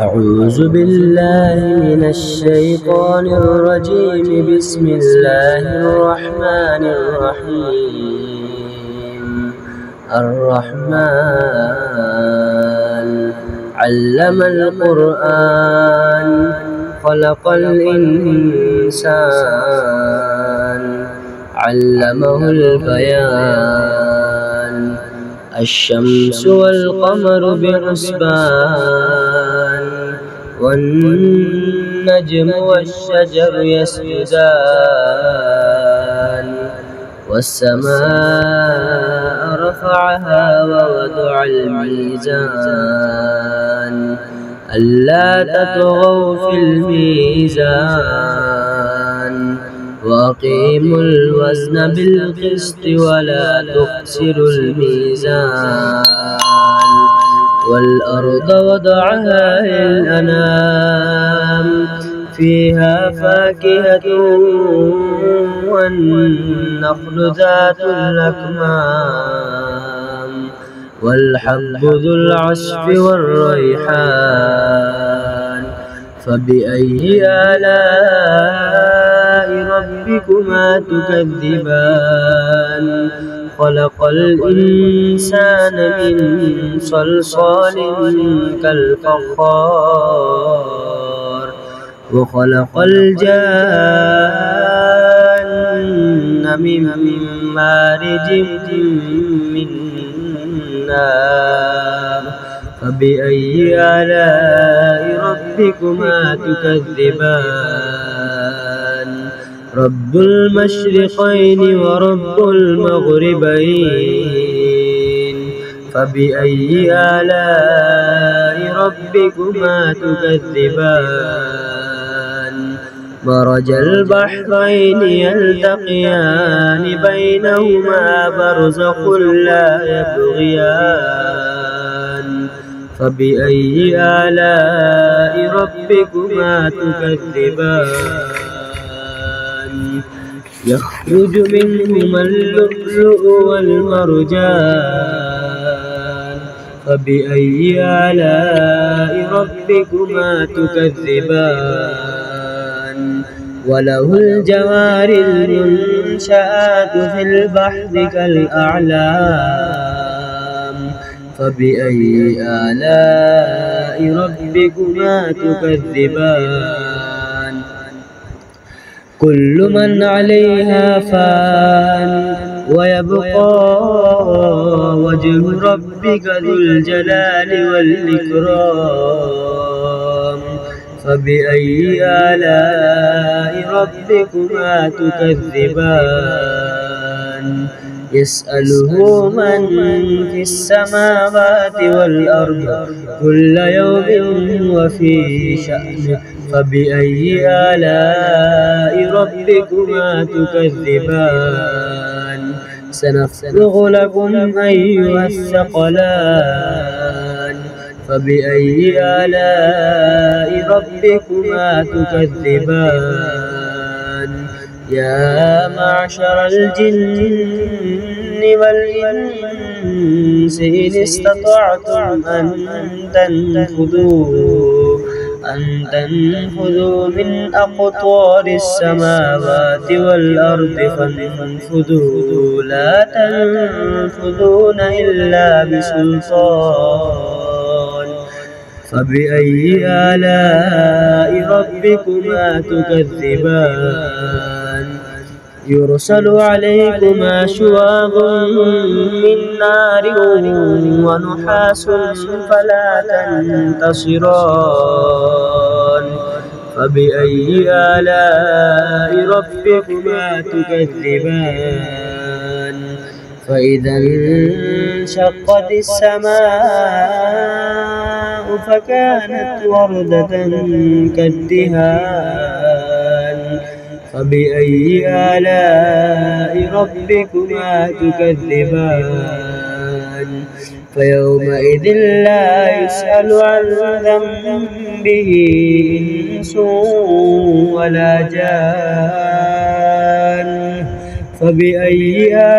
أعوذ بالله من الشيطان الرجيم. بسم الله الرحمن الرحيم. الرحمن علم القرآن خلق الإنسان علمه البيان. الشمس والقمر بحسبان والنجم والشجر يسجدان. والسماء رفعها ووضع الميزان ألا تطغوا في الميزان وأقيموا الوزن بالقسط ولا تخسروا الميزان. والأرض وضعها للأنام فيها فاكهة والنخل ذات الأكمام والحب ذو العصف والريحان. فبأي آلاء ربكما تكذبان؟ خلق الإنسان من صلصال كالفخار وخلق الجان من مارج من نار. فبأي آلاء ربكما تكذبان؟ رب المشرقين ورب المغربين. فبأي آلاء ربكما تكذبان؟ مرج البحرين يلتقيان بينهما برزخ لا يبغيان. فبأي آلاء ربكما تكذبان؟ يخرج منهما اللؤلؤ والمرجان. فبأي آلاء ربكما تكذبان؟ وله الجوار المنشآت في البحر كالأعلام. فبأي آلاء ربكما تكذبان؟ كل من عليها فان ويبقى وجه ربك ذو الجلال والإكرام. فبأي آلاء ربكما تكذبان؟ يسأله من في السماوات والأرض كل يوم وفي شأن. فبأي آلاء ربكما تكذبان؟ سنفرغ لكم أيها الثقلان. فبأي آلاء ربكما تكذبان؟ يا معشر الجن والإنس إن استطعتم أن تنفذوا من أقطار السماوات والأرض فانفذوا لا تنفذون إلا بسلطان. فبأي آلاء ربكما تكذبان؟ يرسل عليكما شواظ من نار ونحاس فلا تنتصران. فبأي آلاء ربكما تكذبان؟ فإذا انشقت السماء فكانت وردة كالدهان. فبأي آلاء ربكما تكذبان؟ فيومئذ لا يسأل عن ذنبه إنس ولا جان. فبأي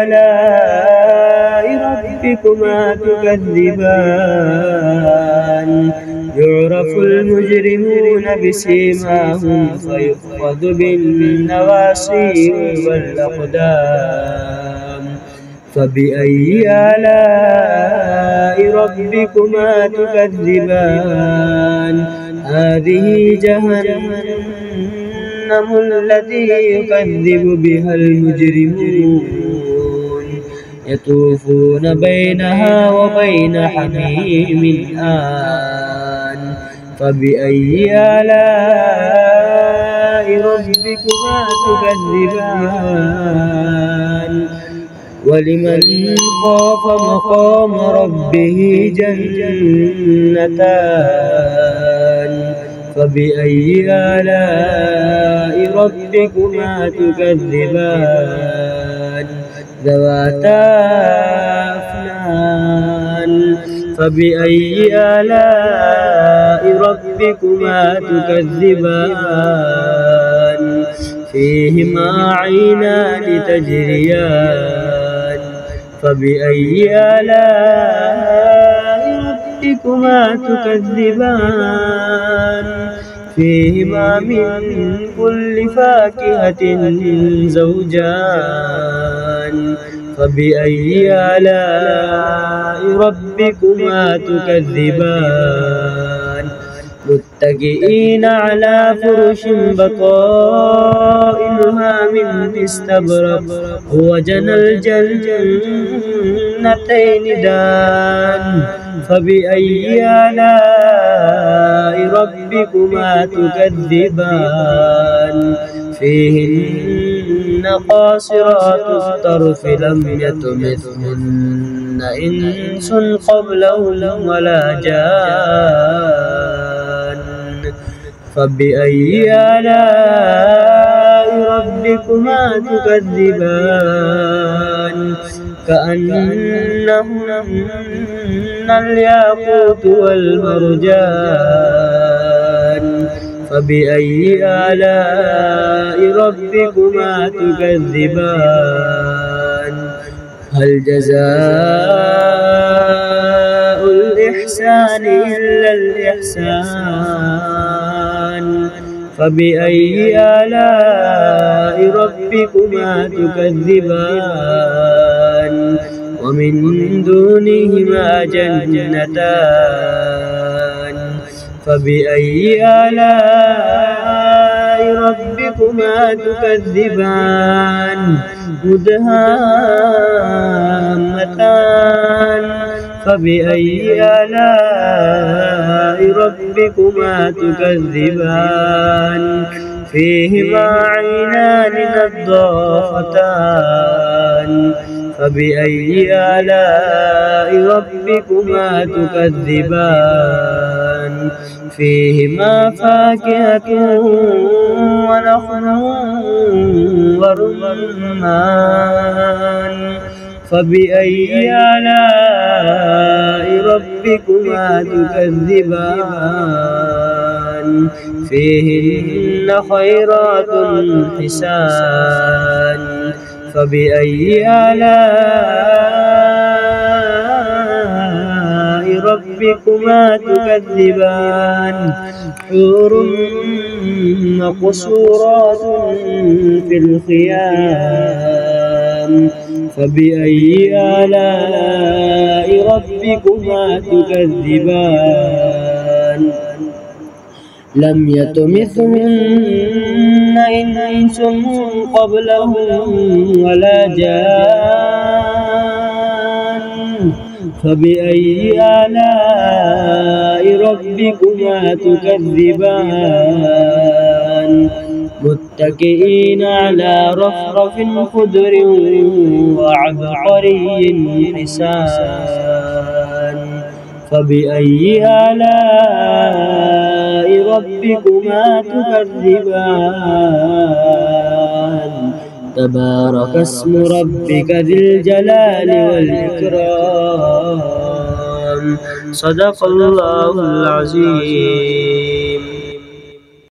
آلاء ربكما تكذبان؟ يعرف المجرمون بسيماهم فيؤخذ بالنواصي والأقدام فبأي آلاء ربكما تكذبان هذه جهنم التي يكذب بها المجرمون يطوفون بينها وبين حميم آن فبأي آلاء ربكما تكذبان ولمن خاف مقام ربه جنتان فبأي آلاء ربكما تكذبان ذواتا أفنان فبأي آلاء ربكما تكذبان فيهما عينان تجريان فبأي آلاء ربكما تكذبان فيهما من كل فاكهة زوجان فبأي آلاء ربكما تكذبان متكئين على فرش بطائنها من استبرق وجنى الجنتين دان فبأي آلاء ربكما تكذبان فيهن قاصرات الطرف لم يطمثهن إنس قبلهم ولا جان فبأي آلاء ربكما تكذبان كأنهن الياقوت والمرجان فبأي آلاء ربكما تكذبان هل جزاء الإحسان إلا الإحسان فبأي آلاء ربكما تكذبان ومن دونهما جنتان فبأي آلاء ربكما تكذبان مدهامتان فبأي آلاء ربكما تكذبان فيهما عينان نضاختان فبأي آلاء ربكما تكذبان فيهما فاكهة ونخل ورمان فبأي آلاء ربكما تكذبان فيهن خيرات حسان فبأي آلاء ربكما تكذبان حور مقصورات في الخيام فبأي آلاء ربكما تكذبان لم يطمثهن إنس قبلهم ولا جان فبأي آلاء ربكما تكذبان متكئين على رفرف خضر وعبقري حسان فبأي آلاء ربكما تكذبان تبارك اسم ربك ذي الجلال والإكرام صدق الله العظيم.